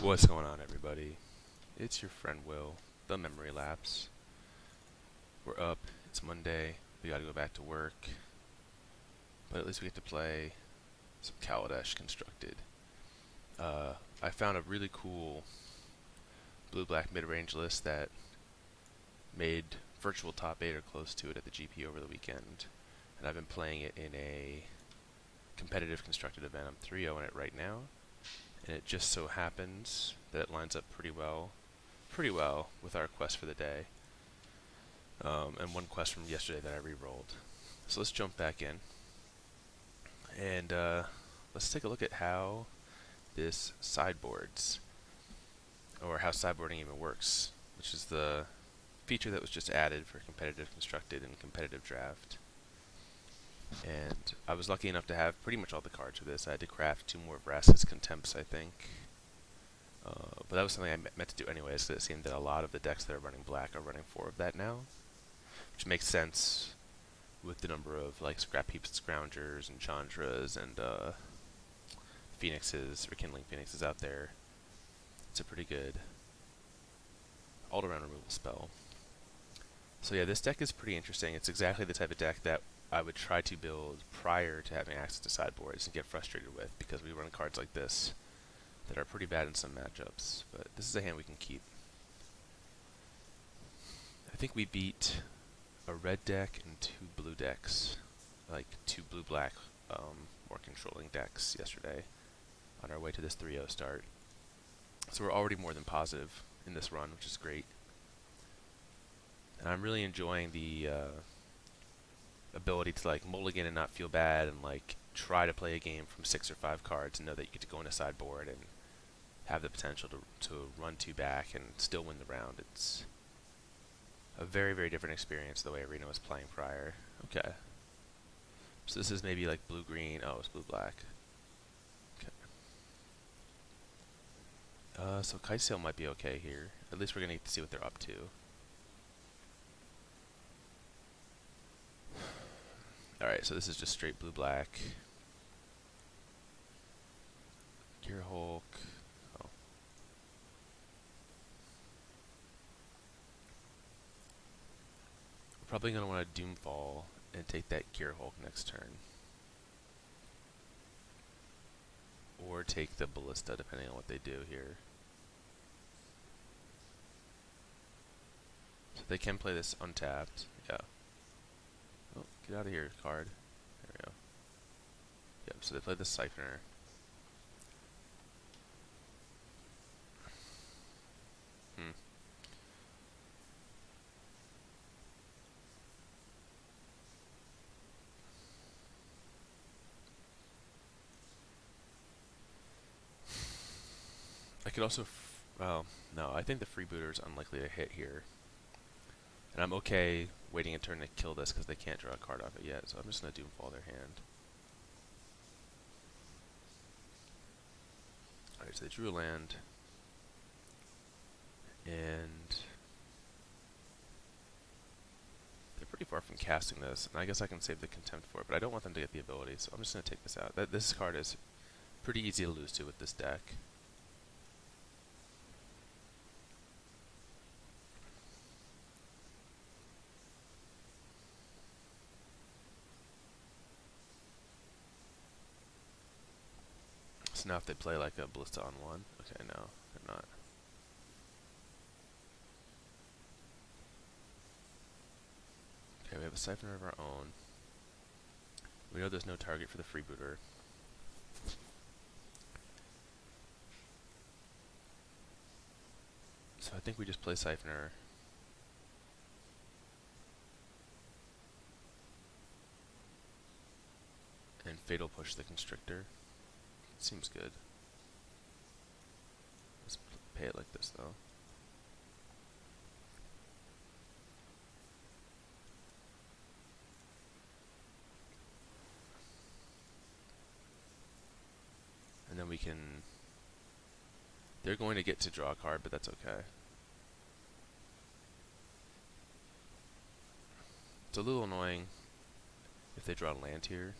What's going on, everybody? It's your friend Will, the Memory Lapse. We're up, it's Monday, we gotta go back to work, but at least we get to play some Kaladesh Constructed. I found a really cool blue-black mid-range list that made virtual top 8 or close to it at the GP over the weekend, and I've been playing it in a competitive constructed event. I'm 3-0 in it right now, and it just so happens that it lines up pretty well with our quest for the day, and one quest from yesterday that I re-rolled. So let's jump back in, and let's take a look at how this sideboards, or how sideboarding even works, which is the feature that was just added for competitive constructed and competitive draft. And I was lucky enough to have pretty much all the cards for this. I had to craft 2 more Vraska's Contempts, I think. But that was something I meant to do anyways, because it seemed that a lot of the decks that are running black are running 4 of that now, which makes sense with the number of like Scrap Heaps, Scroungers, and Chandras, and Phoenixes, Rekindling Phoenixes out there. It's a pretty good all-around removal spell. So yeah, this deck is pretty interesting. It's exactly the type of deck that I would try to build prior to having access to sideboards and get frustrated with, because we run cards like this that are pretty bad in some matchups, but this is a hand we can keep. I think we beat a red deck and 2 blue decks, like 2 blue-black more controlling decks yesterday on our way to this 3-0 start. So we're already more than positive in this run, which is great. And I'm really enjoying the ability to like mulligan and not feel bad, and like try to play a game from 6 or 5 cards and know that you get to go in a sideboard and have the potential to run 2 back and still win the round. It's a very, very different experience the way Arena was playing prior. Okay. So this is maybe like blue-green. Oh, it's blue-black. Okay. So Kite Sail might be okay here. At least we're going to get to see what they're up to. Alright, so this is just straight blue-black. Gear Hulk. Oh. We're probably going to want to Doomfall and take that Gear Hulk next turn. Or take the Ballista, depending on what they do here. So they can play this untapped. Yeah. Oh, get out of here, card. There we go. Yep, so they played the Siphoner. I could also, well, no, I think the Freebooter is unlikely to hit here. And I'm okay waiting a turn to kill this because they can't draw a card off it yet, so I'm just going to Doomfall their hand. Alright, so they drew a land. And they're pretty far from casting this, and I guess I can save the Contempt for it, but I don't want them to get the ability, so I'm just going to take this out. This card is pretty easy to lose to with this deck. So now if they play like a Ballista on 1, okay, no, they're not. Okay, we have a Siphoner of our own. We know there's no target for the Freebooter. So I think we just play Siphoner. And Fatal Push the Constrictor. Seems good. Let's pay it like this, though. And then we can... They're going to get to draw a card, but that's okay. It's a little annoying if they draw a land here.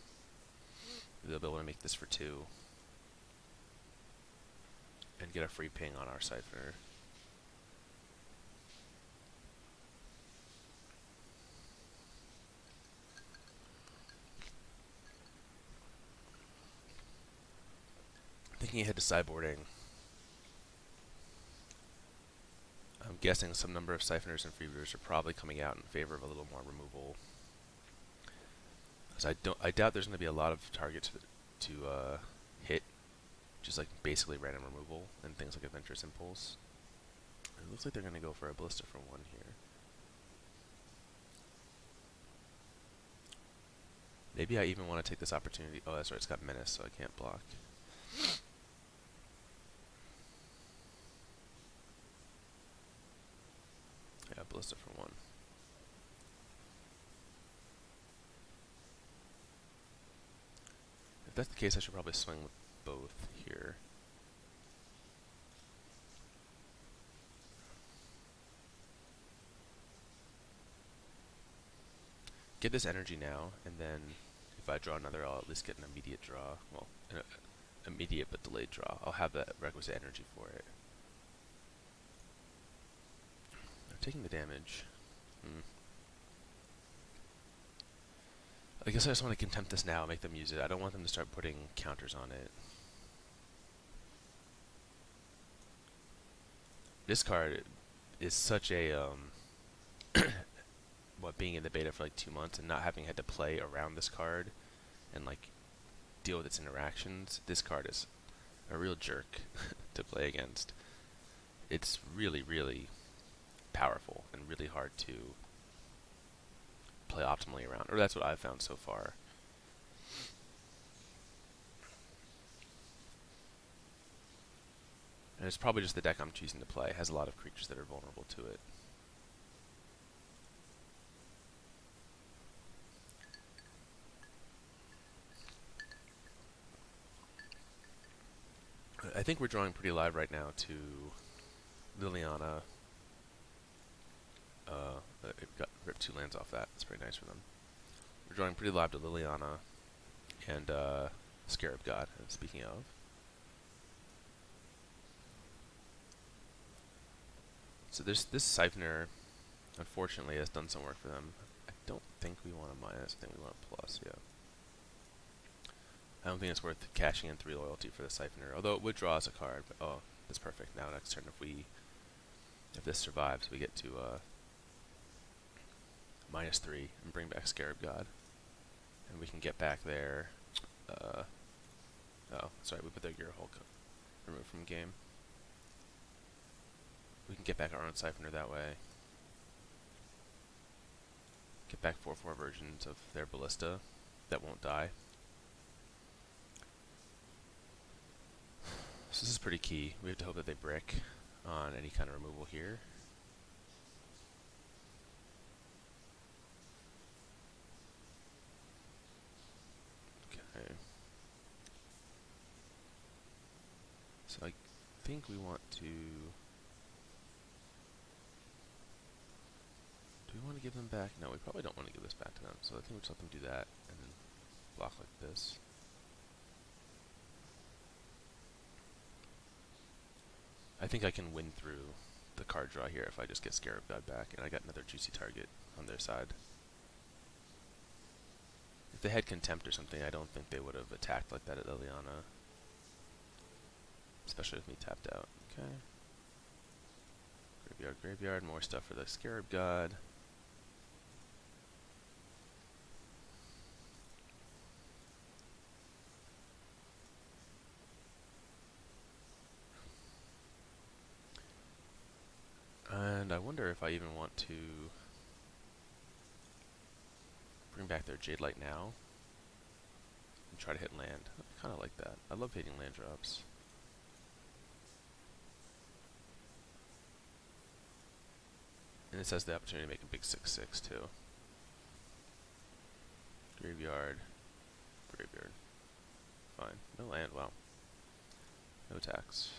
They'll be able to make this for 2. and get a free ping on our siphoner. Thinking ahead to sideboarding, I'm guessing some number of siphoners and freebooters are probably coming out in favor of a little more removal. Because I doubt there's going to be a lot of targets to hit, just like basically random removal and things like Adventurous Impulse. It looks like they're going to go for a Ballista for 1 here. Maybe I even want to take this opportunity. Oh, that's right, it's got Menace, so I can't block. Yeah, Ballista for 1. If that's the case, I should probably swing with both here. Get this energy now, and then if I draw another, I'll at least get an immediate draw. Well, an immediate but delayed draw. I'll have that requisite energy for it. They're taking the damage. I guess I just want to contempt this now, make them use it. I don't want them to start putting counters on it. This card is such a being in the beta for like 2 months and not having had to play around this card and like deal with its interactions. This card is a real jerk to play against. It's really, really powerful and really hard to play optimally around, or that's what I've found so far. And it's probably just the deck I'm choosing to play. It has a lot of creatures that are vulnerable to it. I think we're drawing pretty live right now to Liliana. It got ripped 2 lands off that. That's pretty nice for them. We're drawing pretty live to Liliana and Scarab God, speaking of. So this Siphoner, unfortunately, has done some work for them. I don't think we want a minus. I think we want a plus, yeah. I don't think it's worth cashing in 3 loyalty for the Siphoner, although it would draw us a card. But, oh, that's perfect. Now next turn, if this survives, we get to -3 and bring back Scarab God, and we can get back there. Oh, sorry, we put their Gear Hulk removed from game. We can get back our own Siphoner that way. Get back 4/4 versions of their Ballista that won't die. So this is pretty key. We have to hope that they brick on any kind of removal here. Okay. So I think we want to... Do we want to give them back? No, we probably don't want to give this back to them. So I think we'll just let them do that and then block like this. I think I can win through the card draw here if I just get Scarab God back, and I got another juicy target on their side. If they had Contempt or something, I don't think they would have attacked like that at Liliana. Especially with me tapped out. Okay. Graveyard, graveyard, more stuff for the Scarab God. And I wonder if I even want to bring back their Jade Light now and try to hit land. I kind of like that. I love hitting land drops. And this has the opportunity to make a big 6/6 too. Graveyard, graveyard. Fine. No land, wow. No attacks.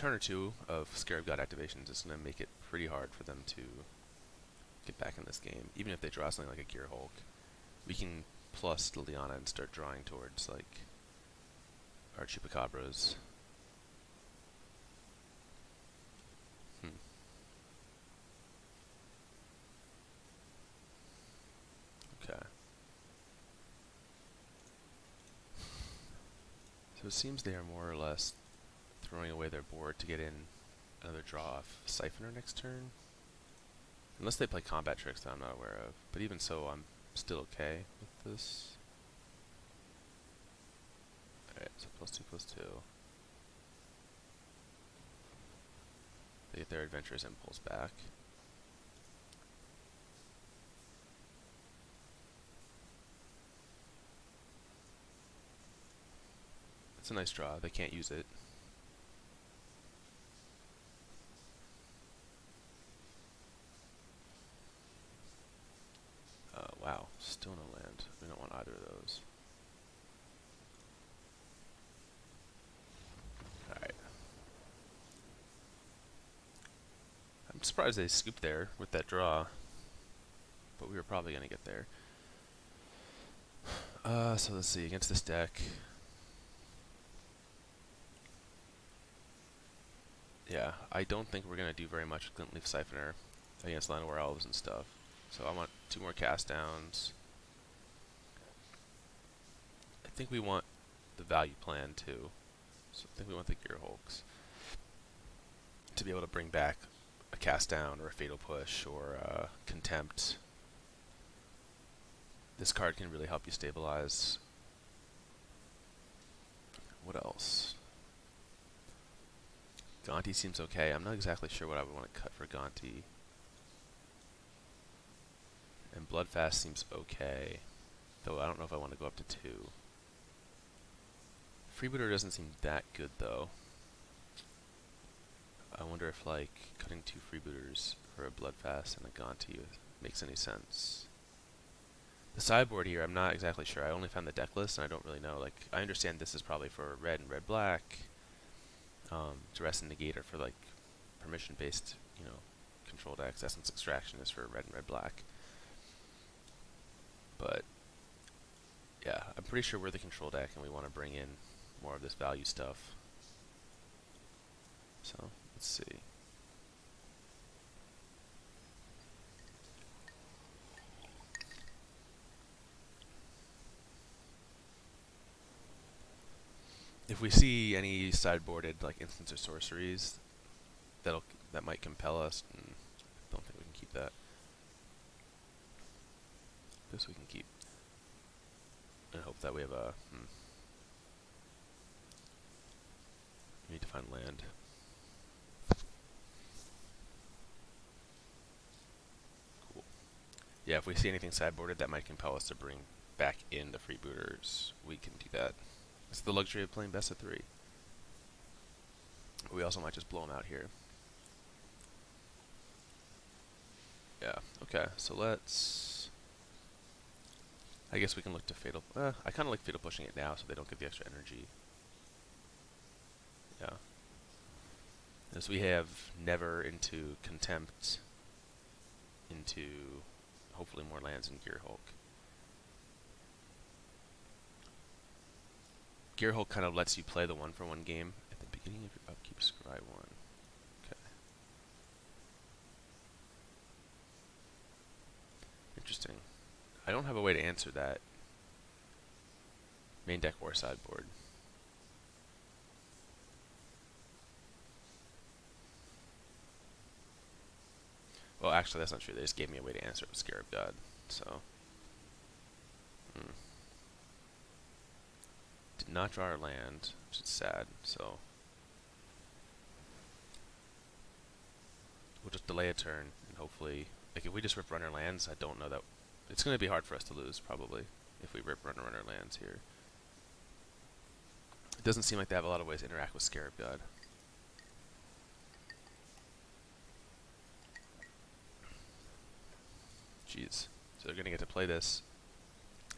turn or two of Scarab God activations is going to make it pretty hard for them to get back in this game. Even if they draw something like a Gear Hulk, we can plus Liliana and start drawing towards like our Chupacabras. Okay. So it seems they are more or less throwing away their board to get in another draw off Siphoner next turn. Unless they play combat tricks that I'm not aware of. But even so, I'm still okay with this. Alright, so +2/+2. They get their Adventurous Impulse back. It's a nice draw. They can't use it. Wow, still no land. We don't want either of those. Alright. I'm surprised they scooped there with that draw, but we were probably going to get there. So let's see, against this deck. Yeah, I don't think we're going to do very much with Glintleaf Siphoner against Llanowar Elves and stuff. So I want 2 more cast downs. I think we want the value plan too. So I think we want the Gear Hulks to be able to bring back a cast down or a Fatal Push or Contempt. This card can really help you stabilize. What else? Gonti seems okay. I'm not exactly sure what I would want to cut for Gonti. And Bloodfast seems okay, though I don't know if I want to go up to 2. Freebooter doesn't seem that good, though. I wonder if, like, cutting 2 Freebooters for a Bloodfast and a Gonti makes any sense. The sideboard here, I'm not exactly sure. I only found the deck list, and I don't really know. Like, I understand this is probably for red and red-black. Duress and Negator for, like, permission-based, you know, control decks. Essence Extraction is for red and red-black. But, yeah, I'm pretty sure we're the control deck and we want to bring in more of this value stuff. So, let's see. If we see any sideboarded, like, instants or sorceries, that might compel us, I don't think we can keep that. This we can keep. And hope that we have a... We need to find land. Cool. Yeah, if we see anything sideboarded that might compel us to bring back in the freebooters, we can do that. It's the luxury of playing best of 3. We also might just blow them out here. Yeah, okay, so let's... I guess we can look to Fatal... I kind of like Fatal Pushing it now so they don't get the extra energy. Yeah. As we have Never into Contempt, into hopefully more lands in Gear Hulk. Gear Hulk kind of lets you play the 1-for-1 game at the beginning of your upkeep, scry 1. Okay. Interesting. I don't have a way to answer that. Main deck or sideboard. Well, actually, that's not true. They just gave me a way to answer it with Scarab God. So. Did not draw our land, which is sad. So. We'll just delay a turn and hopefully. Like, if we just rip runner lands, I don't know that. It's going to be hard for us to lose, probably, if we rip runner lands here. It doesn't seem like they have a lot of ways to interact with Scarab God. Jeez. So they're going to get to play this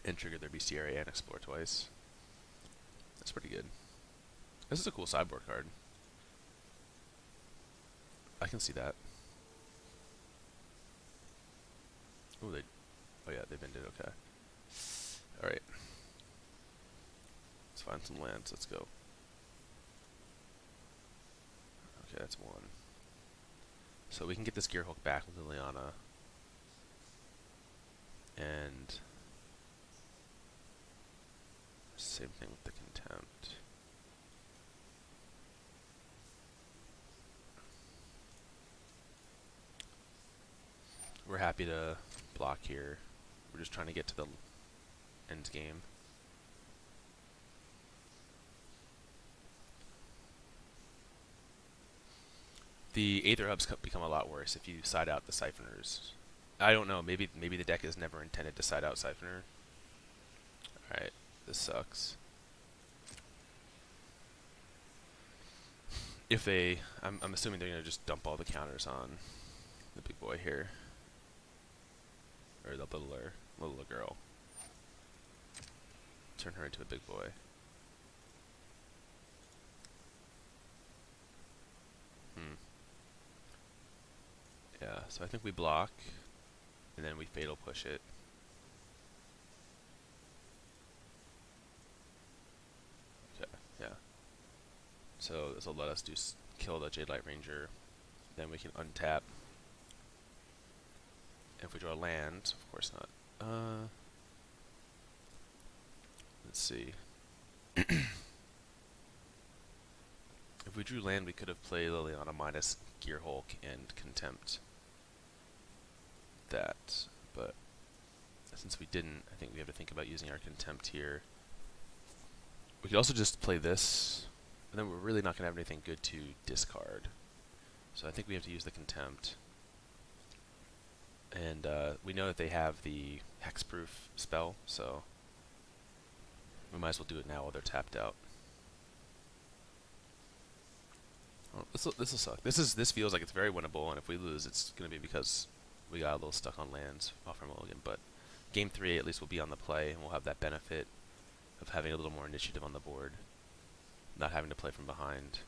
and trigger their bestiary and explore twice. That's pretty good. This is a cool sideboard card. I can see that. Oh, oh yeah, they bended. Okay. All right. Let's find some lands. Let's go. Okay, that's one. So we can get this Gearhulk back with Liliana. And same thing with the Contempt. We're happy to block here. We're just trying to get to the end game. The Aether Hubs become a lot worse if you side out the Siphoners. I don't know, maybe the deck is never intended to side out Siphoner. Alright, this sucks. If they... I'm assuming they're going to just dump all the counters on the big boy here. Or the littler girl. Turn her into a big boy. Yeah, so I think we block, and then we fatal push it. Okay, yeah. So this will let us kill the Jade Light Ranger. Then we can untap. If we draw land, of course not. Let's see. If we drew land, we could have played Liliana minus Gearhulk and Contempt that, but since we didn't, I think we have to think about using our Contempt here. We could also just play this, and then we're really not going to have anything good to discard. So I think we have to use the Contempt. And we know that they have the Hexproof spell, so we might as well do it now while they're tapped out. Oh, this will suck. This feels like it's very winnable, and if we lose, it's going to be because we got a little stuck on lands off our mulligan. But game 3 at least will be on the play, and we'll have that benefit of having a little more initiative on the board, not having to play from behind.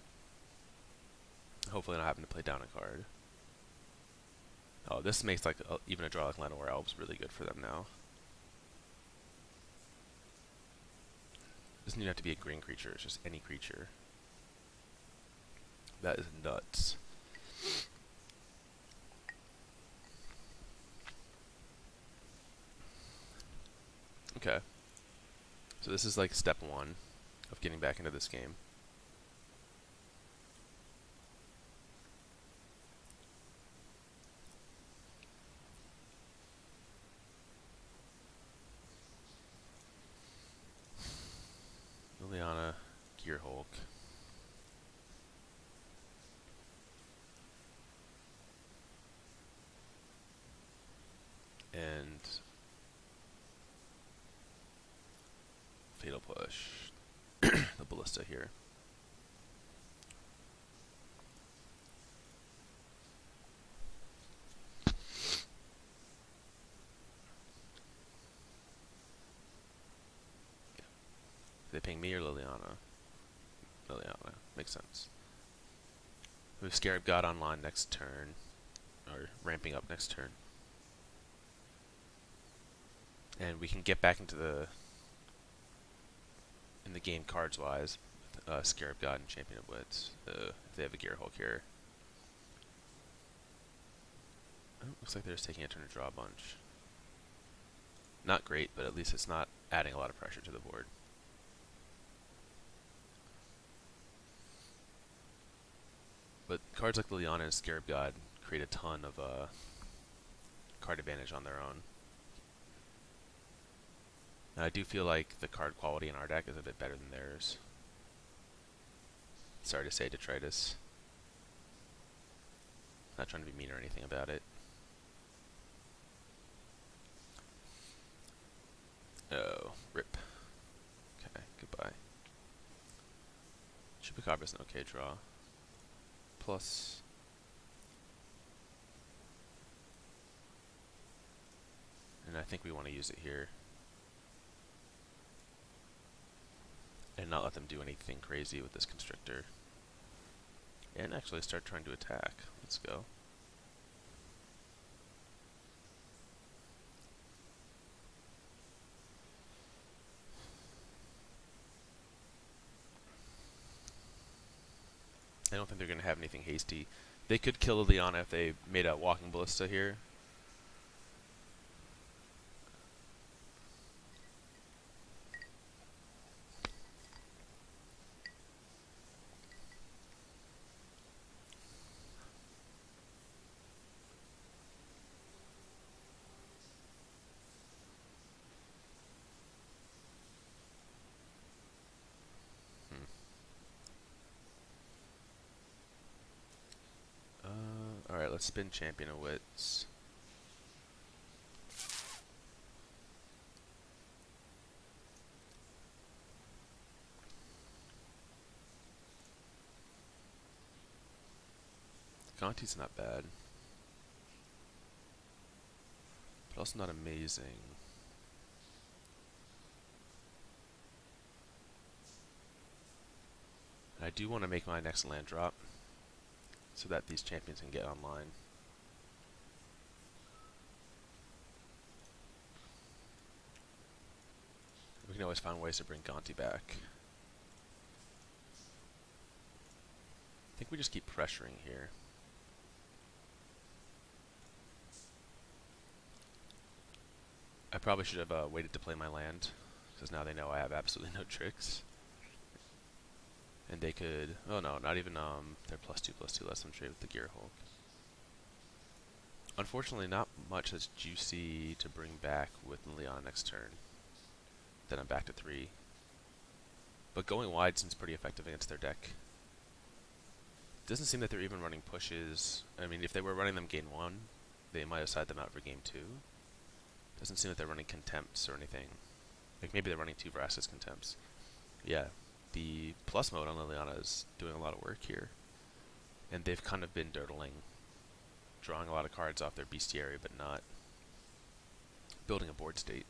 Hopefully not having to play down a card. Oh, this makes like even a draw like Llanowar Elves really good for them now. Doesn't even have to be a green creature, it's just any creature. That is nuts. Okay. So this is like step 1 of getting back into this game. Liliana, Gearhulk. And fatal push. The ballista here. Are they ping me or Liliana? Liliana. Makes sense. We have Scarab God online next turn. Or ramping up next turn. And we can get back into the game cards wise with Scarab God and Champion of Wits. If they have a Gearhulk here. Oh, looks like they're just taking a turn to draw a bunch. Not great, but at least it's not adding a lot of pressure to the board. But cards like Liliana and Scarab God create a ton of card advantage on their own. And I do feel like the card quality in our deck is a bit better than theirs. Sorry to say, Detritus. Not trying to be mean or anything about it. Oh, rip. Okay, goodbye. Chupacabra's an okay draw. Plus... and I think we want to use it here. And not let them do anything crazy with this Constrictor. And actually start trying to attack. Let's go. I don't think they're going to have anything hasty. They could kill Liliana if they made a walking ballista here. Alright, let's spin Champion of Wits. Gonti's not bad, but also not amazing. And I do want to make my next land drop so that these champions can get online. We can always find ways to bring Gonti back. I think we just keep pressuring here. I probably should have waited to play my land, because now they know I have absolutely no tricks. And they could, oh no, not even, they're +2/+2 less than trade with the Gear Hulk. Unfortunately, not much that's juicy to bring back with Leon next turn. Then I'm back to 3. But going wide seems pretty effective against their deck. Doesn't seem that they're even running pushes. I mean, if they were running them game 1, they might have sided them out for game 2. Doesn't seem that they're running contempts or anything. Like maybe they're running 2 Vraska's contempts. Yeah, the plus mode on Liliana is doing a lot of work here. And they've kind of been dirtling, drawing a lot of cards off their bestiary, but not building a board state.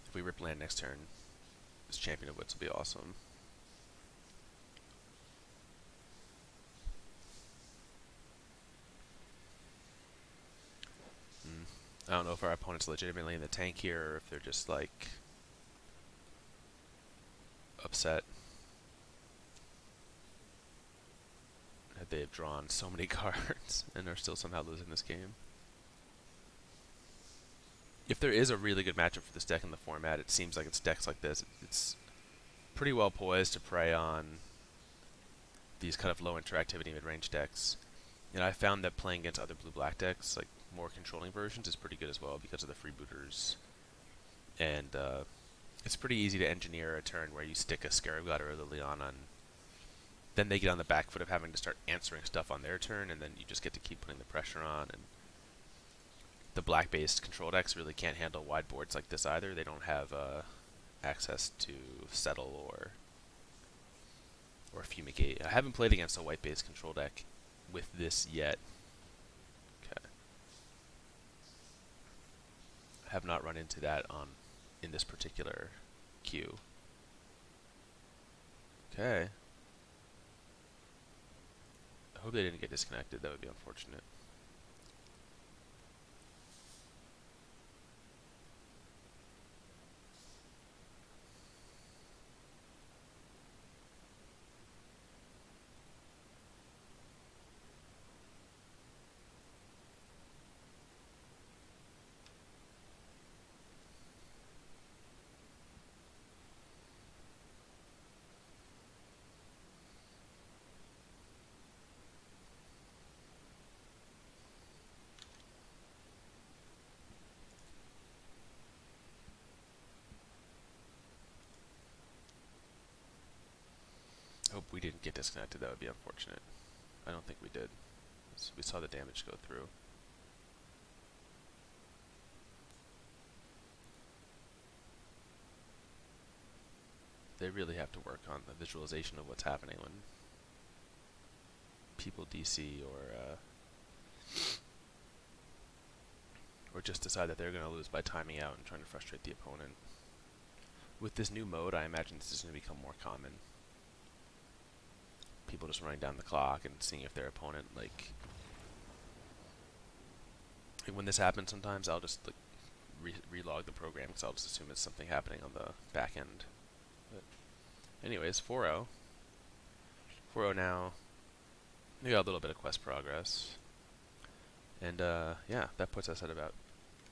If we rip land next turn, this Champion of Wits will be awesome. I don't know if our opponent's legitimately in the tank here or if they're just like upset that they have drawn so many cards and are still somehow losing this game. If there is a really good matchup for this deck in the format, it seems like it's decks like this. It's pretty well poised to prey on these kind of low interactivity mid-range decks. And I found that playing against other blue-black decks, like more controlling versions, is pretty good as well because of the freebooters. And it's pretty easy to engineer a turn where you stick a Scarab God or a Liliana, and then they get on the back foot of having to start answering stuff on their turn, and then you just get to keep putting the pressure on. And the black-based control decks really can't handle wide boards like this either. They don't have access to Settle or Fumigate. I haven't played against a white-based control deck with this yet. Okay. I have not run into that in this particular queue. Okay. I hope they didn't get disconnected. That would be unfortunate. Hope we didn't get disconnected. That would be unfortunate. I don't think we did. So we saw the damage go through. they really have to work on the visualization of what's happening when people DC or just decide that they're going to lose by timing out and trying to frustrate the opponent. With this new mode, I imagine this is going to become more common. People just running down the clock and seeing if their opponent, like when this happens sometimes I'll just like relog the program because I'll just assume it's something happening on the back end. But anyways, 4-0. 4-0 now. We got a little bit of quest progress. And yeah, that puts us at about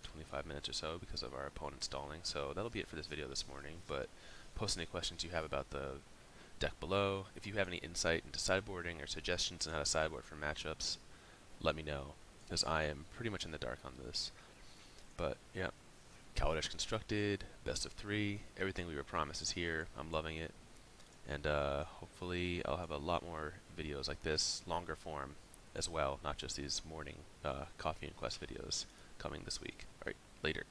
25 minutes or so because of our opponent stalling. So that'll be it for this video this morning, but post any questions you have about the deck below. If you have any insight into sideboarding or suggestions on how to sideboard for matchups, let me know, because I am pretty much in the dark on this. But yeah, Kaladesh constructed, best of 3, everything we were promised is here. I'm loving it, and hopefully I'll have a lot more videos like this, longer form as well, not just these morning coffee and quest videos coming this week. Alright, later.